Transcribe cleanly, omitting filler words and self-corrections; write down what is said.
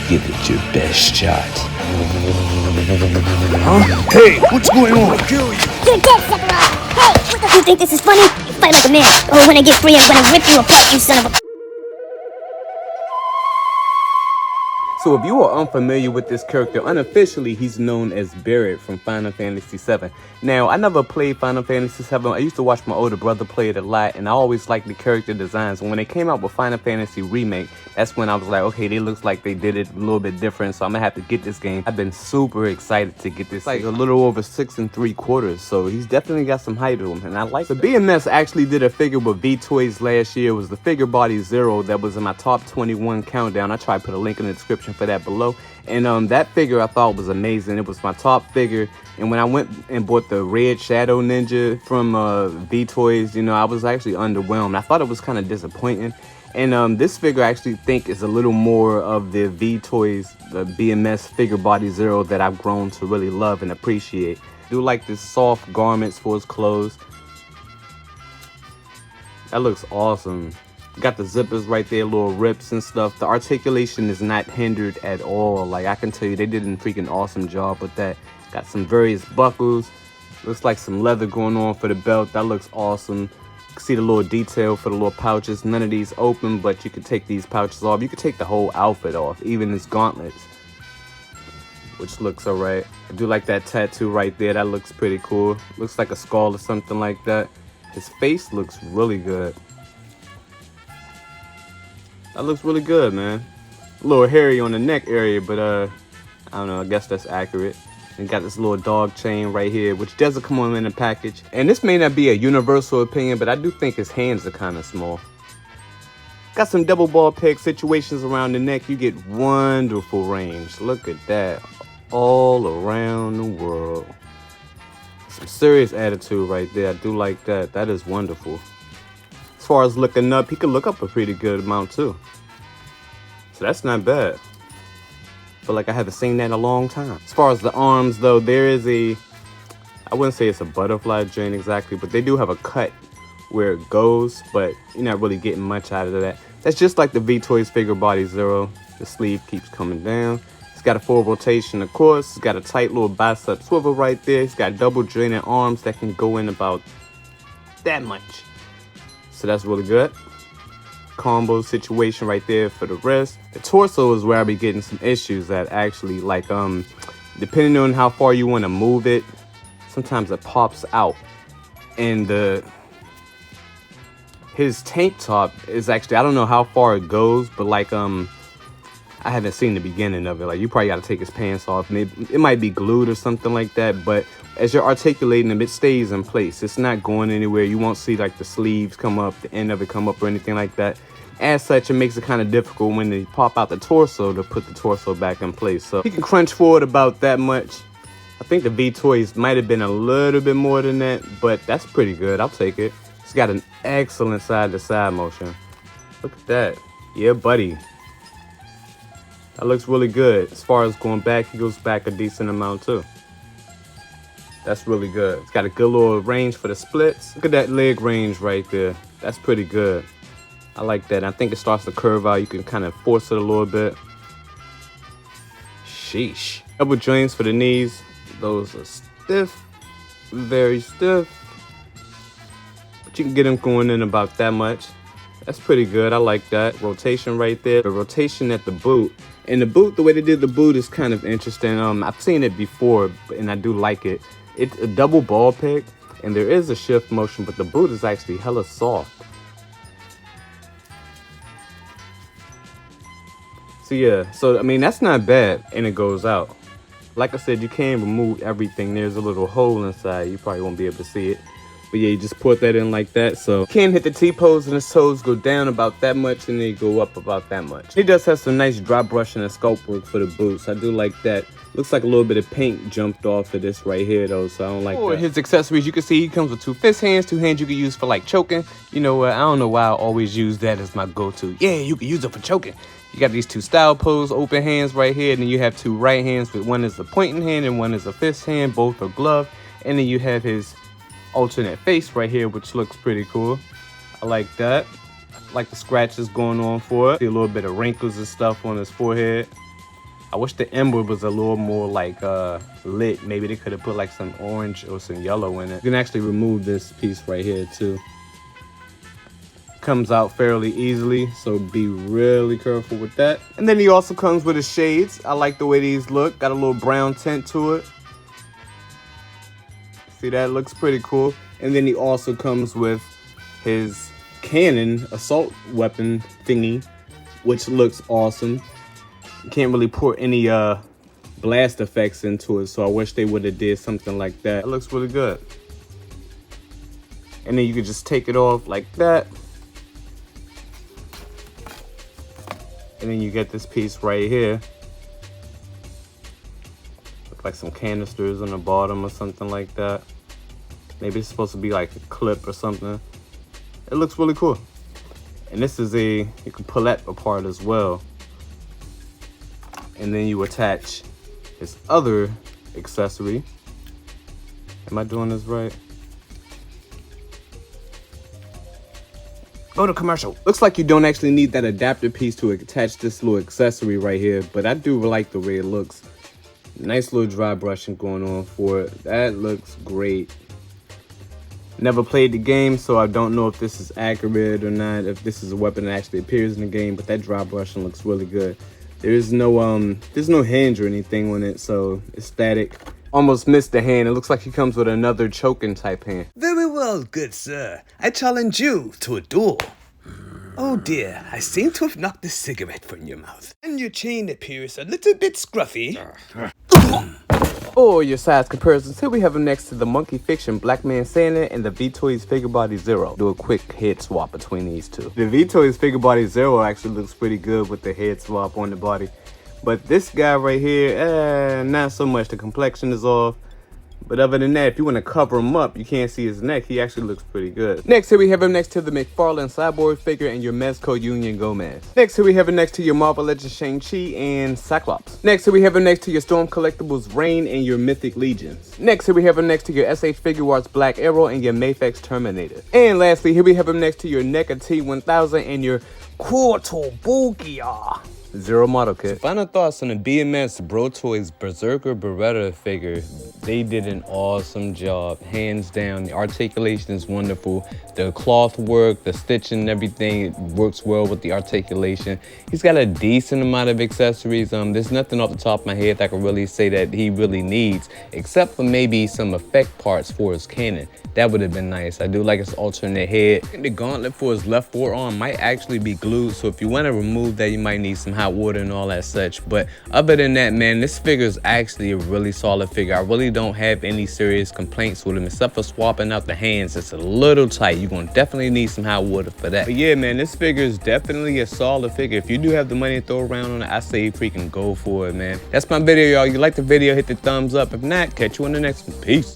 Give it your best shot. Huh? Hey, what's going on? I'll kill you. You're dead, Sephiroth! Hey, what, you think this is funny? You fight like a man. Oh, when I get free, I'm gonna rip you apart, you son of a... So if you are unfamiliar with this character, unofficially he's known as Beretta from Final Fantasy VII. Now, I never played Final Fantasy VII. I used to watch my older brother play it a lot, and I always liked the character designs. When they came out with Final Fantasy Remake, that's when I was like, okay, they looks like they did it a little bit different, so I'm gonna have to get this game. I've been super excited to get this. Like a little over 6 3/4, so he's definitely got some height to him, and I like it. The BMS actually did a figure with BroToys last year. It was the figure body 0 that was in my top 21 countdown. I tried to put a link in the description for that below, and that figure I thought was amazing. It was my top figure, and when I went and bought the red shadow ninja from BroToys, you know, I was actually underwhelmed. I thought it was kind of disappointing, and this figure I actually think is a little more of the BroToys, the BMS figure body 0 that I've grown to really love and appreciate. I do like this soft garments for his clothes. That looks awesome. Got the zippers right there, little rips and stuff. The articulation is not hindered at all. Like, I can tell you, they did a freaking awesome job with that. Got some various buckles. Looks like some leather going on for the belt. That looks awesome. You can see the little detail for the little pouches. None of these open, but you can take these pouches off. You can take the whole outfit off, even his gauntlets, which looks alright. I do like that tattoo right there. That looks pretty cool. Looks like a skull or something like that. His face looks really good. That looks really good, man. A little hairy on the neck area, but I don't know, I guess that's accurate. And got this little dog chain right here, which doesn't come on in the package. And this may not be a universal opinion, but I do think his hands are kind of small. Got some double ball peg situations around the neck. You get wonderful range. Look at that. All around the world. Some serious attitude right there. I do like that. That is wonderful. As far as looking up, he could look up a pretty good amount too. So that's not bad. I feel like I haven't seen that in a long time. As far as the arms though, there is I wouldn't say it's a butterfly joint exactly, but they do have a cut where it goes, but you're not really getting much out of that. That's just like the BroToys figure body 0. The sleeve keeps coming down. It's got a full rotation, of course. It's got a tight little bicep swivel right there. It's got double jointed arms that can go in about that much. So that's really good. Combo situation right there for the wrist. The torso is where I be getting some issues at actually. Like depending on how far you want to move it, sometimes it pops out. And his tank top is actually, I don't know how far it goes, but like I haven't seen the beginning of it. Like, you probably got to take his pants off. Maybe it might be glued or something like that, but as you're articulating them, it stays in place. It's not going anywhere. You won't see like the sleeves come up, the end of it come up or anything like that. As such, it makes it kind of difficult when they pop out the torso to put the torso back in place. So you can crunch forward about that much. I think the BroToys might have been a little bit more than that, but that's pretty good. I'll take it. It's got an excellent side-to-side motion. Look at that. Yeah, buddy. That looks really good. As far as going back, he goes back a decent amount too. That's really good. It's got a good little range for the splits. Look at that leg range right there. That's pretty good. I like that. I think it starts to curve out. You can kind of force it a little bit. Sheesh. Double joints for the knees. Those are stiff. Very stiff. But you can get them going in about that much. That's pretty good. I like that. Rotation right there. The rotation at the boot. And the boot, the way they did the boot is kind of interesting. I've seen it before, and I do like it. It's a double ball peg, and there is a shift motion, but the boot is actually hella soft. So yeah, so I mean, that's not bad, and it goes out. Like I said, you can remove everything. There's a little hole inside. You probably won't be able to see it. But yeah, you just put that in like that. So you can hit the T-pose and his toes go down about that much and they go up about that much. He does have some nice drop brushing and sculpt work for the boots. I do like that. Looks like a little bit of paint jumped off of this right here though, so I don't like that. For his accessories, you can see he comes with 2 fist hands, 2 hands you can use for like choking. You know what, I don't know why I always use that as my go-to. Yeah, you can use it for choking. You got these 2 style pose open hands right here, and then you have 2 right hands, but one is a pointing hand and one is a fist hand, both are gloved. And then you have his alternate face right here, which looks pretty cool. I like that. I like the scratches going on for it. See a little bit of wrinkles and stuff on his forehead. I wish the ember was a little more like lit. Maybe they could have put like some orange or some yellow in it. You can actually remove this piece right here too. Comes out fairly easily, so be really careful with that. And then he also comes with his shades. I like the way these look. Got a little brown tint to it. See, that looks pretty cool. And then he also comes with his cannon assault weapon thingy, which looks awesome. You can't really put any blast effects into it, so I wish they would have did something like that. It looks really good. And then you could just take it off like that. And then you get this piece right here. Look like some canisters on the bottom or something like that. Maybe it's supposed to be like a clip or something. It looks really cool. And this is you can pull that apart as well. And then you attach this other accessory. Am I doing this right? Go to commercial. Looks like you don't actually need that adapter piece to attach this little accessory right here, but I do like the way it looks. Nice little dry brushing going on for it. That looks great. Never played the game, so I don't know if this is accurate or not, if this is a weapon that actually appears in the game, but that dry brushing looks really good. There's no hinge or anything on it, so it's static. Almost missed the hand. It looks like he comes with another choking type hand. Very well, good sir. I challenge you to a duel. Oh dear, I seem to have knocked the cigarette from your mouth. And your chain appears a little bit scruffy. For your size comparisons, here we have him next to the Monkey Fiction Black Man Santa and the BroToys Figure Body Zero. Do a quick head swap between these two. The BroToys Figure Body Zero actually looks pretty good with the head swap on the body. But this guy right here, not so much. The complexion is off. But other than that, if you want to cover him up, you can't see his neck. He actually looks pretty good. Next, here we have him next to the McFarlane Cyborg figure and your Mezco Union Gomez. Next, here we have him next to your Marvel Legends Shang-Chi and Cyclops. Next, here we have him next to your Storm Collectibles Reign and your Mythic Legions. Next, here we have him next to your SH Figure Arts Black Arrow and your Mayfex Terminator. And lastly, here we have him next to your NECA T1000 and your Quartobugia Zero model kit. Final thoughts on the BMS BroToys Berserker Beretta figure. They did an awesome job, hands down. The articulation is wonderful. The cloth work, the stitching and everything, it works well with the articulation. He's got a decent amount of accessories. There's nothing off the top of my head that I can really say that he really needs, except for maybe some effect parts for his cannon. That would have been nice. I do like his alternate head. And the gauntlet for his left forearm might actually be glued, so if you want to remove that, you might need some hot water and all that such. But other than that, man, this figure is actually a really solid figure. I really don't have any serious complaints with him, except for swapping out the hands. It's a little tight. You're gonna definitely need some hot water for that. But yeah, man, this figure is definitely a solid figure. If you do have the money to throw around on it, I say freaking go for it, man. That's my video, y'all. You like the video, hit the thumbs up. If not, catch you in the next one. Peace.